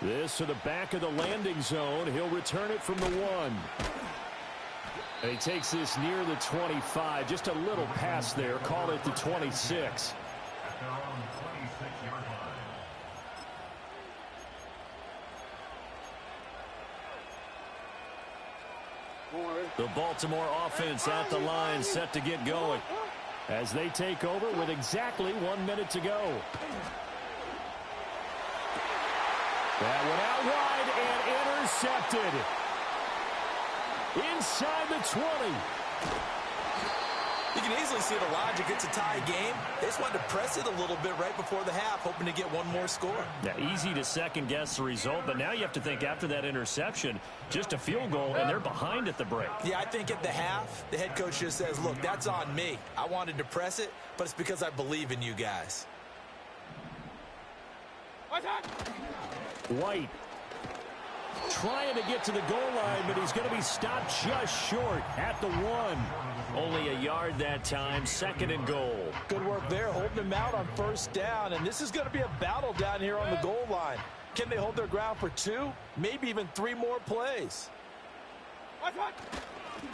This to the back of the landing zone. He'll return it from the 1. And he takes this near the 25. Just a little pass there. Call it the 26. The Baltimore offense at the line, set to get going as they take over with exactly 1 minute to go. That went out wide and intercepted. Inside the 20. You can easily see the logic. It's a tie game. They just wanted to press it a little bit right before the half, hoping to get one more score. Yeah, easy to second-guess the result, but now you have to think after that interception, just a field goal, and they're behind at the break. Yeah, I think at the half, the head coach just says, look, that's on me. I wanted to press it, but it's because I believe in you guys. White trying to get to the goal line, but he's going to be stopped just short at the 1. Only a yard that time, 2nd and goal. Good work there, holding him out on 1st down, and this is going to be a battle down here on the goal line. Can they hold their ground for 2, maybe even 3 more plays?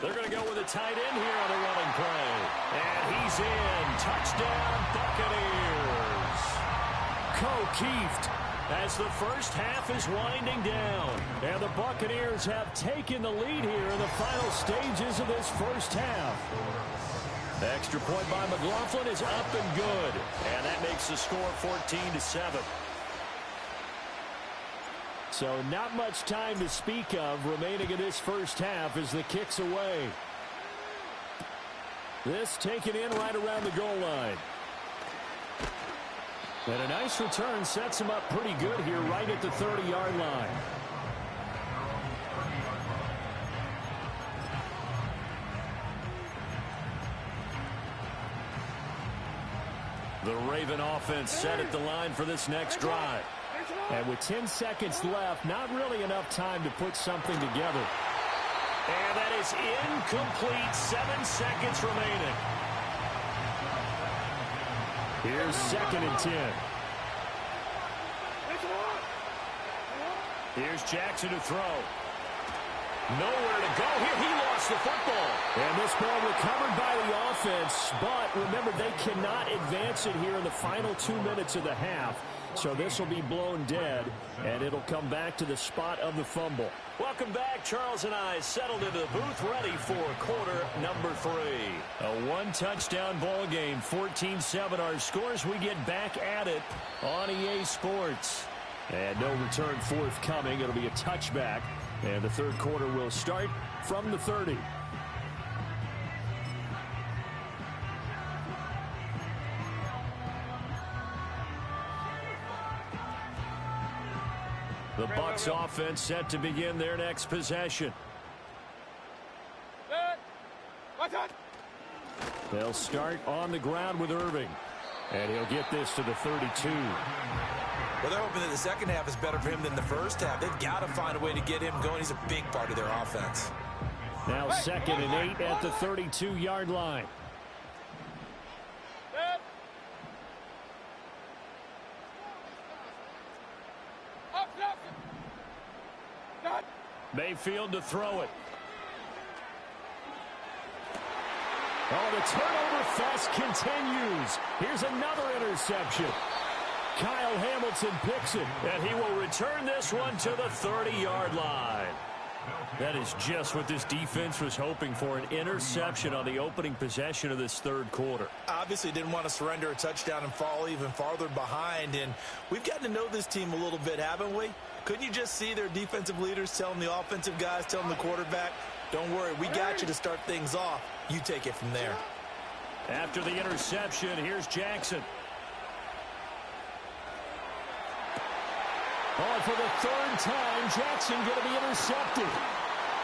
They're going to go with a tight end here on the running play. And he's in. Touchdown, Buccaneers. Keeft as the first half is winding down. And the Buccaneers have taken the lead here in the final stages of this first half. The extra point by McLaughlin is up and good. And that makes the score 14-7. So not much time to speak of remaining in this first half as the kick's away. This taken in right around the goal line. And a nice return sets him up pretty good here right at the 30-yard line. The Raven offense set at the line for this next drive. And with 10 seconds left, not really enough time to put something together. And that is incomplete. 7 seconds remaining. Here's 2nd and 10. Here's Jackson to throw. Nowhere to go here. He lost the football. And this ball recovered by the offense. But remember, they cannot advance it here in the final 2 minutes of the half. So this will be blown dead, and it'll come back to the spot of the fumble. Welcome back. Charles and I settled into the booth, ready for quarter number 3. A one-touchdown ball game, 14-7 our scores. We get back at it on EA Sports. And no return forthcoming. It'll be a touchback, and the third quarter will start from the 30. The Bucs offense set to begin their next possession. They'll start on the ground with Irving. And he'll get this to the 32. Well, they're hoping that the second half is better for him than the first half. They've got to find a way to get him going. He's a big part of their offense. Now 2nd and 8 at the 32-yard line. Mayfield to throw it. Oh, the turnover fest continues. Here's another interception. Kyle Hamilton picks it, and he will return this one to the 30-yard line. That is just what this defense was hoping for, an interception on the opening possession of this third quarter. Obviously didn't want to surrender a touchdown and fall even farther behind, and we've gotten to know this team a little bit, haven't we? Couldn't you just see their defensive leaders telling the offensive guys, telling the quarterback, don't worry, we got you to start things off. You take it from there. After the interception, here's Jackson. Oh, for the third time, Jackson going to be intercepted.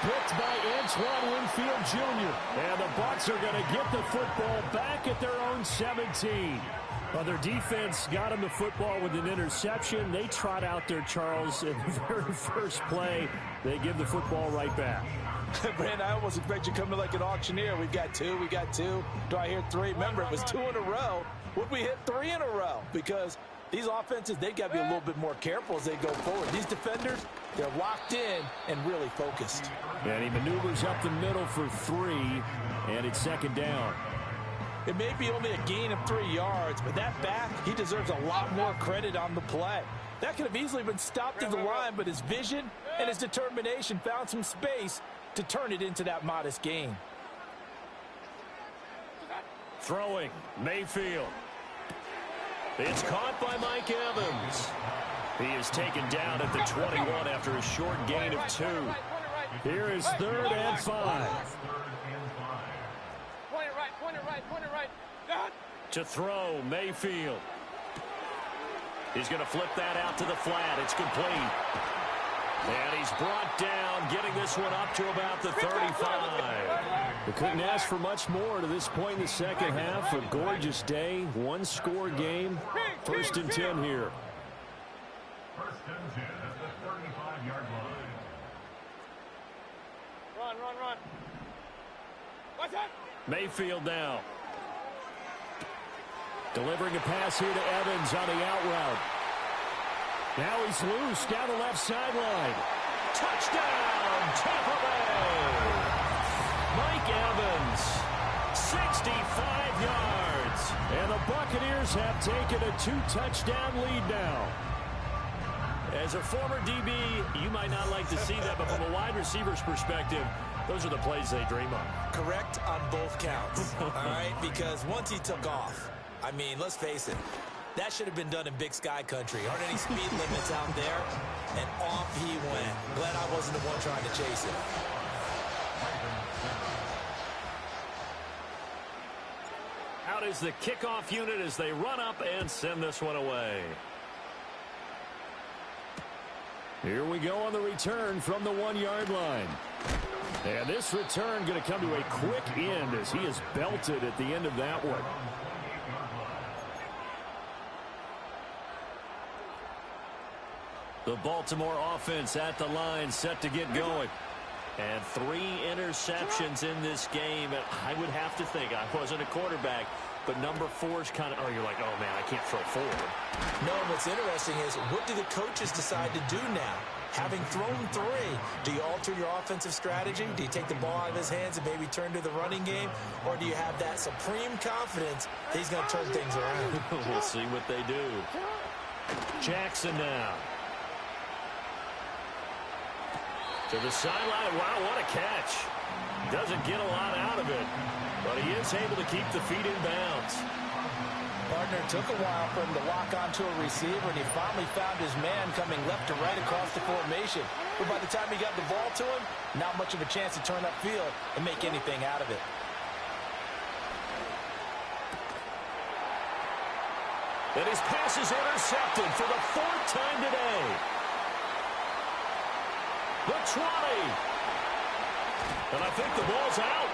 Picked by Antoine Winfield Jr. And the Bucs are going to get the football back at their own 17. Well, their defense got him the football with an interception. They trot out there, Charles, in the very first play. They give the football right back. Brand, I almost expect you to come to like an auctioneer. We got two. Do I hear 3? Remember, it was 2 in a row. Would we hit 3 in a row? Because These offenses, they've got to be a little bit more careful as they go forward. These defenders, they're locked in and really focused. And he maneuvers up the middle for 3, and it's second down. It may be only a gain of 3 yards, but that back, he deserves a lot more credit on the play. That could have easily been stopped at the line, but his vision and his determination found some space to turn it into that modest gain. Throwing, Mayfield. It's caught by Mike Evans. He is taken down at the 21 after a short gain of 2. Here is 3rd and 5. Point it right. To throw, Mayfield. He's going to flip that out to the flat. It's complete. And he's brought down, getting this one up to about the 35. We couldn't ask for much more to this point in the second half. A gorgeous day, one-score game. 1st and 10 here. 1st and 10 at the 35-yard line. Run. What's that? Mayfield now. Delivering a pass here to Evans on the out route. Now he's loose down the left sideline. Touchdown, Tampa Bay! Mike Evans, 65 yards. And the Buccaneers have taken a 2-touchdown lead now. As a former DB, you might not like to see that, but from a wide receiver's perspective, those are the plays they dream of. Correct on both counts, all right? Because once he took off, I mean, let's face it, that should have been done in Big Sky country. Aren't any speed limits out there? And off he went. Glad I wasn't the one trying to chase it. Out is the kickoff unit as they run up and send this one away. Here we go on the return from the 1-yard line. And this return going to come to a quick end as he is belted at the end of that one. The Baltimore offense at the line, set to get going. And 3 interceptions in this game. I would have to think, I wasn't a quarterback, but number 4's kind of, you're like, oh man, I can't throw forward. No, what's interesting is, what do the coaches decide to do now? Having thrown 3, do you alter your offensive strategy? Do you take the ball out of his hands and maybe turn to the running game? Or do you have that supreme confidence that he's going to turn things around? We'll see what they do. Jackson now. To the sideline. Wow, what a catch. Doesn't get a lot out of it, but he is able to keep the feet in bounds. Partner, took a while for him to lock onto a receiver, and he finally found his man coming left to right across the formation. But by the time he got the ball to him, not much of a chance to turn upfield and make anything out of it. And his pass is intercepted for the 4th time today. The 20. And I think the ball's out.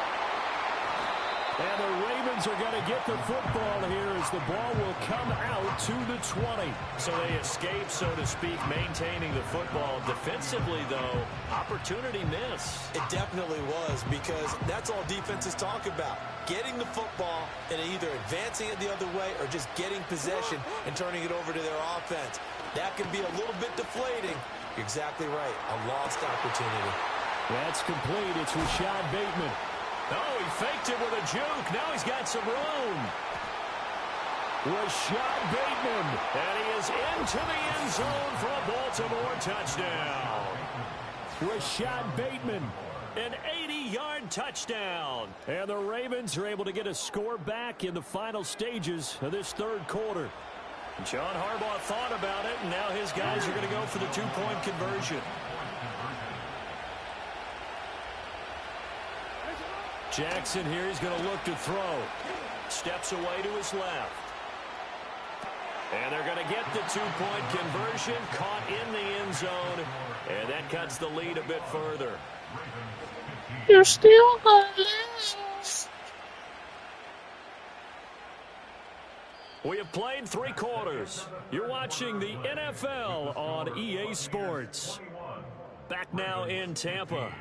And the Ravens are going to get the football here as the ball will come out to the 20. So they escape, so to speak, maintaining the football. Defensively, though, opportunity miss. It definitely was, because that's all defenses talk about. Getting the football and either advancing it the other way or just getting possession and turning it over to their offense. That can be a little bit deflating. You're exactly right. A lost opportunity. That's complete. It's Rashad Bateman. Oh, he faked it with a juke. Now he's got some room. Rashad Bateman. And he is into the end zone for a Baltimore touchdown. Rashad Bateman. An 80-yard touchdown. And the Ravens are able to get a score back in the final stages of this 3rd quarter. John Harbaugh thought about it, and now his guys are going to go for the 2-point conversion. Jackson here, he's going to look to throw. Steps away to his left. And they're going to get the 2-point conversion, caught in the end zone, and that cuts the lead a bit further. You're still going to lose. We have played 3 quarters. You're watching the NFL on EA Sports. Back now in Tampa,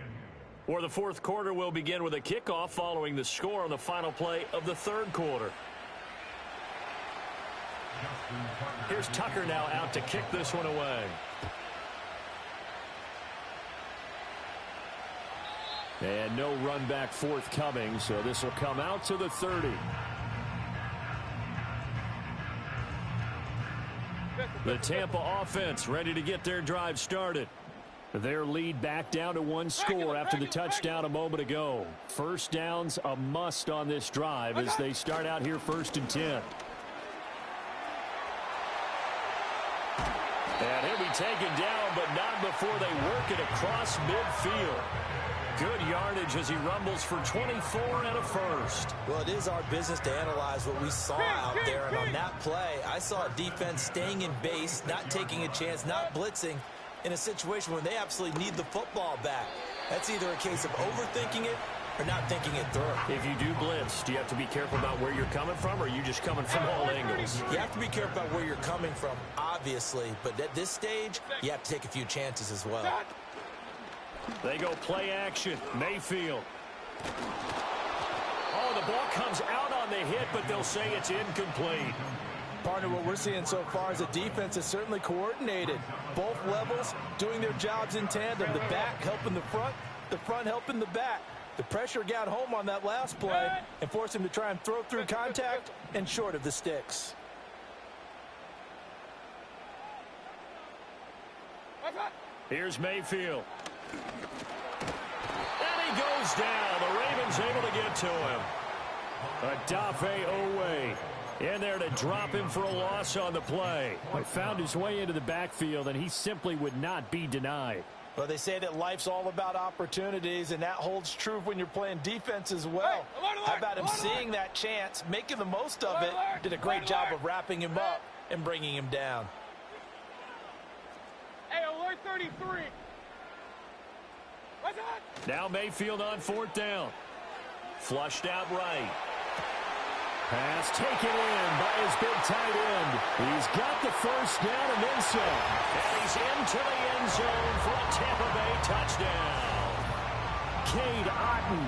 where the 4th quarter will begin with a kickoff following the score on the final play of the 3rd quarter. Here's Tucker now out to kick this one away. And no run back forthcoming, so this will come out to the 30. The Tampa offense ready to get their drive started. Their lead back down to one score after the touchdown a moment ago. First down's a must on this drive as they start out here 1st and 10. And he'll be taken down, but not before they work it across midfield. Good yardage as he rumbles for 24 and a first. Well, it is our business to analyze what we saw out there. And on that play, I saw a defense staying in base, not taking a chance, not blitzing in a situation where they absolutely need the football back. That's either a case of overthinking it or not thinking it through. If you do blitz, do you have to be careful about where you're coming from, or are you just coming from all angles? You have to be careful about where you're coming from, obviously. But at this stage, you have to take a few chances as well. They go play action. Mayfield. Oh, the ball comes out on the hit, but they'll say it's incomplete. Partner, what we're seeing so far is the defense is certainly coordinated. Both levels doing their jobs in tandem. The back helping the front helping the back. The pressure got home on that last play and forced him to try and throw through contact and short of the sticks. Here's Mayfield. And he goes down. The Ravens able to get to him. Adafe Owe in there to drop him for a loss on the play. He found his way into the backfield, and he simply would not be denied. Well, they say that life's all about opportunities, and that holds true when you're playing defense as well. How about him seeing that chance, making the most of it, did a great job of wrapping him up and bringing him down. Hey, alert 33. What's that? Now Mayfield on 4th down. Flushed out right. Pass taken in by his big tight end. He's got the first down and then some. And he's into the end zone for a Tampa Bay touchdown. Cade Otton,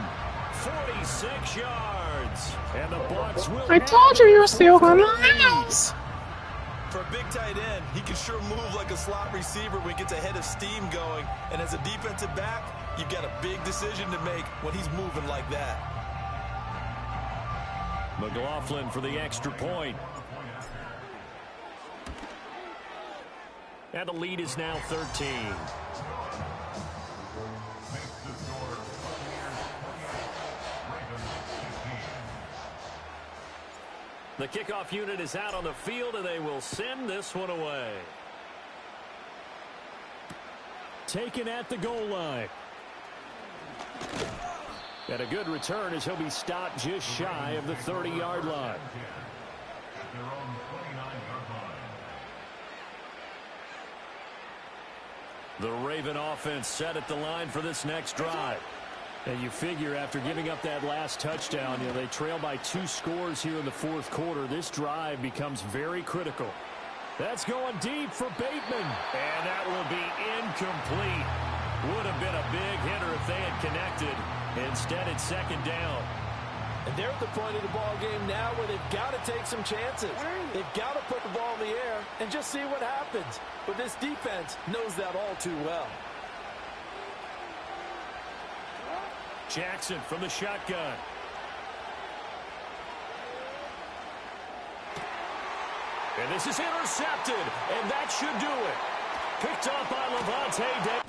46 yards. And the Bucs will... I told you were still gonna lose. For a big tight end, he can sure move like a slot receiver when he gets a head of steam going. And as a defensive back, you've got a big decision to make when he's moving like that. McLaughlin for the extra point. And the lead is now 13. The kickoff unit is out on the field, and they will send this one away. Taken at the goal line. And a good return as he'll be stopped just shy of the 30-yard line. The Raven offense set at the line for this next drive. And you figure after giving up that last touchdown, they trail by 2 scores here in the 4th quarter. This drive becomes very critical. That's going deep for Bateman. And that will be incomplete. Would have been a big hitter if they had connected. Instead, it's 2nd down. And they're at the point of the ball game now where they've got to take some chances. They've got to put the ball in the air and just see what happens. But this defense knows that all too well. Jackson from the shotgun. And this is intercepted, and that should do it. Picked up by Levante David.